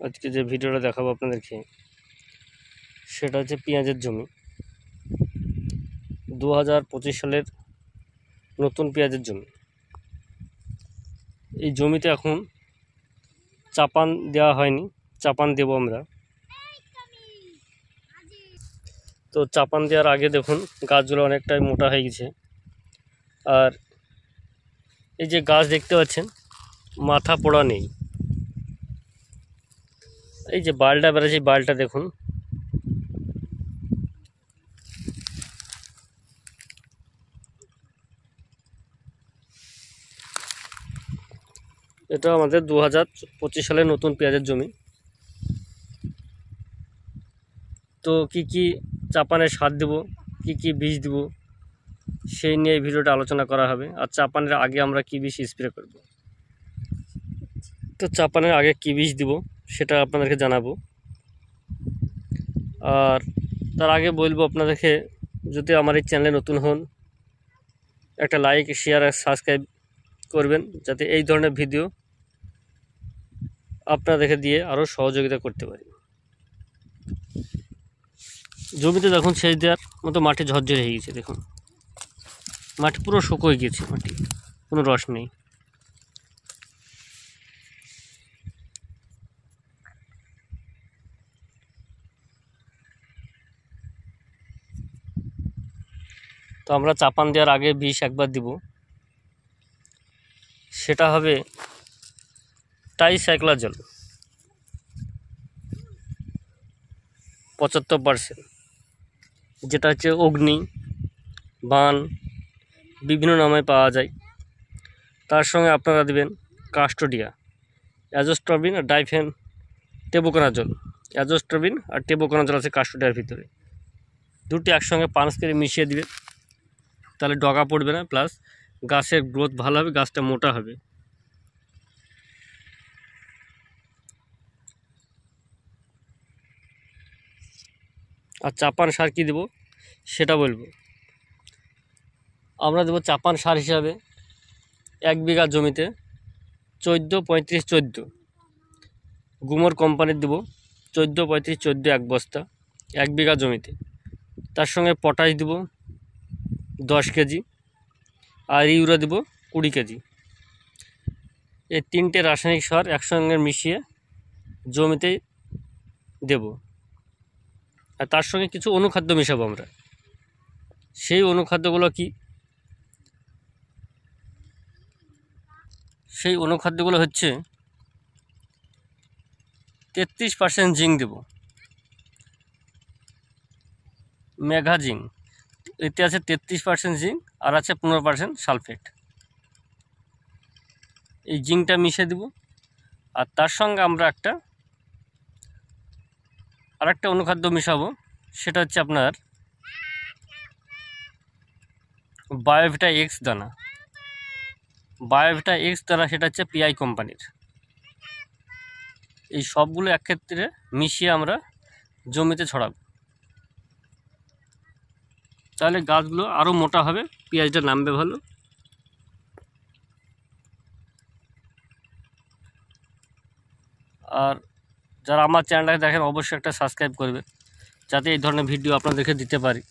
আজকে যে ভিডিওটা দেখাবো আপনাদেরকে সেটা হচ্ছে পেঁয়াজের জমি 2025 সালের নতুন পেঁয়াজের জমি। এই জমিতে এখন চাপান দেওয়া হয়নি, চাপান দেব আমরা। তো চাপান দেওয়ার আগে দেখুন গাছগুলো অনেকটাই মোটা হয়ে গেছে। আর এই যে গাছ দেখতে পাচ্ছেন মাথা পোড়া নেই। এই যে বালটা বেড়েছে, বালটা দেখুন, এটা আমাদের 2025 সালের নতুন পেঁয়াজের জমি। তো কি চাপানের সার দেব, কি বীজ দেব, সেই নিয়ে এই ভিডিওটা আলোচনা করা হবে। আর চাপানের আগে আমরা কি বীজ স্প্রে করব, তো চাপানের আগে কি বীজ দিব সেটা আপনাদেরকে জানাবো। আর তার আগে বলবো আপনাদেরকে, যদি আমার এই চ্যানেলে নতুন হন একটা লাইক, শেয়ার আর সাবস্ক্রাইব করবেন, যাতে এই ধরনের ভিডিও আপনাদেরকে দিয়ে আরও সহযোগিতা করতে পারি। জমিতে দেখুন সেচ দেওয়ার মতো মাটি ঝরঝরে হয়ে গেছে। দেখুন মাটি পুরো শুকো হয়ে গেছে, মাটি কোনো রস নেই। তো আমরা চাপান দেওয়ার আগে বিষ একবার দিব, সেটা হবে টাইসাইক্লোজল 75%, যেটা হচ্ছে অগ্নি, বান, বিভিন্ন নামে পাওয়া যায়। তার সঙ্গে আপনারা দেবেন কাস্টোডিয়া, অ্যাজোস্ট্রবিন আর ডাইফেন টেবোকোনাজল। অ্যাজোস্ট্রবিন আর টেবোকোনাজল আছে কাস্টোডিয়ার ভিতরে, দুটি একসঙ্গে 5 করে মিশিয়ে দিবেন, তাহলে ডগা পড়বে না, প্লাস গাছের গ্রোথ ভালো হবে, গাছটা মোটা হবে। আর চাপান সার কী দেবো সেটা বলবো। আমরা দেবো চাপান সার হিসাবে 1 বিঘা জমিতে 14-35-14 গুমর কোম্পানির দেবো, 14-35-14 1 বস্তা 1 বিঘা জমিতে। তার সঙ্গে পটাশ দেবো 10 কেজি, আর ইউরিয়া দেবো 20 কেজি। এই 3টে রাসায়নিক সার একসঙ্গে মিশিয়ে জমিতে দেব। আর তার সঙ্গে কিছু অনুখাদ্য মেশাবো আমরা। সেই অনুখাদ্যগুলো কি? সেই অনুখাদ্যগুলো হচ্ছে 33% জিঙ্ক দেব, মেঘা জিঙ্ক। এতে আছে 33% জিঙ্ক আর আছে 15% সালফেট। এই জিঙ্কটা মিশিয়ে দেব। আর তার সঙ্গে আমরা আরেকটা অনুখাদ্য মেশাবো, সেটা হচ্ছে আপনার বায়োভিটা এক্স দানা। বায়োভিটা এক্স দানা সেটা হচ্ছে পিআই কোম্পানির। এই সবগুলো একক্ষেত্রে মিশিয়ে আমরা জমিতে ছড়াবো, তাহলে গাছগুলো আরও মোটা হবে, পেঁয়াজটা নামবে ভালো। আর যারা আমার চ্যানেলটাকে দেখেন অবশ্যই একটা সাবস্ক্রাইব করবেন, যাতে এই ধরনের ভিডিও আপনাদেরকে দিতে পারি।